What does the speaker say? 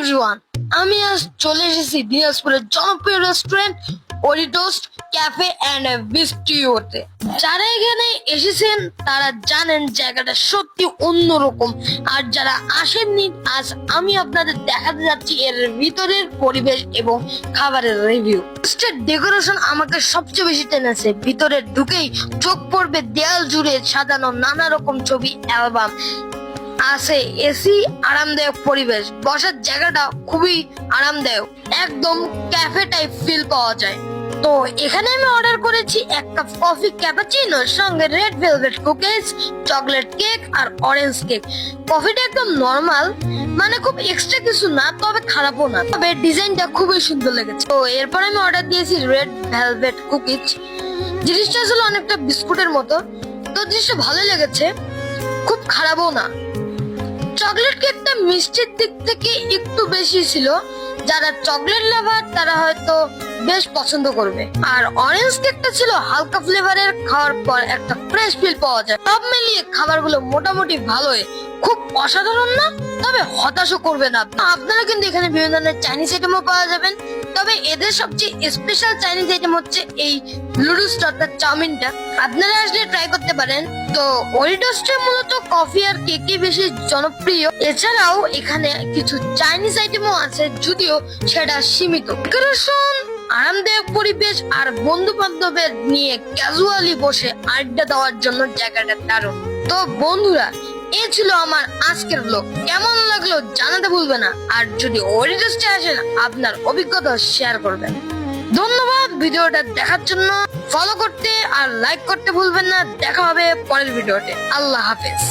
Everyone, আমি আজ চলে এসেছি দিনাজপুরের জনপ্রিয় রেস্টুরেন্ট ওরিটোস্ট ক্যাফে অ্যান্ড বিস্ট্রিওতে। যারা এখানে এসেছেন তারা জানেন জায়গাটা সত্যি অন্যরকম, আর যারা আসেননি আজ আমি আপনাদের দেখাতে যাচ্ছি এর ভিতরের পরিবেশ এবং খাবারের রিভিউ। ডেকোরেশন আমাকে সবচেয়ে বেশি টেনেছে। ভিতরে ঢুকেই চোখ পড়বে দেয়াল জুড়ে সাজানো নানা রকম ছবি, অ্যালবাম আছে, এসি, আরামদায়ক পরিবেশ, বসার জায়গাটা খুবই আরামদায়ক, একদম ক্যাফে টাইপ ফিল পাওয়া যায়। তো এখানে আমি অর্ডার করেছি এক কাপ কফি ক্যাপাচিনো, সঙ্গে red velvet cookies, chocolate cake আর অরেঞ্জ কেক। কফিটা একদম নরমাল, মানে খুব এক্সট্রা কিছু না, তবে খারাপও না, তবে ডিজাইনটা খুবই সুন্দর লেগেছে। তো এরপর আমি অর্ডার দিয়েছি রেড ভেলভেট কুকিজ। জিনিসটা আসলে অনেকটা বিস্কুটের মতো, তো জিনিসটা ভালো লেগেছে, খুব খারাপও না। চকলেট কেকটা মিষ্টির দিক থেকে একটু বেশি ছিল, যারা চকলেট লাভার তারা হয়তো বেশ পছন্দ করবে। আর অরেঞ্জ কেকটা ছিল হালকা ফ্লেভারের, খাওয়ার পর একটা ফ্রেশ ফিল পাওয়া যায়। সব মিলিয়ে খাবারগুলো মোটামুটি ভালোই, খুব অসাধারণ না, তবে হতাশও করবে না। আপনারা কিন্তু এখানে বিভিন্ন ধরনের চাইনিজ আইটেমও পাওয়া যাবেন, তবে এদের সবচেয়ে স্পেশাল চাইনিজ আইটেম হচ্ছে এই নুডলস অর্থাৎ চাউমিনটা। আপনারা আসলে ট্রাই করতে পারেন। তো ওরিটোস্টে মূলত কফি আর কেকই বেশি জনপ্রিয়, এছাড়াও এখানে কিছু চাইনিজ আইটেমও আছে, যদিও সেটা সীমিত। ডেকোরেশন, আরামদায়ক পরিবেশ আর বন্ধু বান্ধবের নিয়ে ক্যাজুয়ালি বসে আড্ডা দেওয়ার জন্য জায়গাটা দারুণ। তো বন্ধুরা, এই ছিল আমার আজকের ব্লগ। কেমন লাগলো জানাতে ভুলবেন না, আর যদি ওরিটোস্টে আসেন আপনার অভিজ্ঞতা শেয়ার করবেন। ধন্যবাদ ভিডিওটা দেখার জন্য। ফলো করতে আর লাইক করতে ভুলবেন না। দেখা হবে পরের ভিডিওতে। আল্লাহ হাফেজ।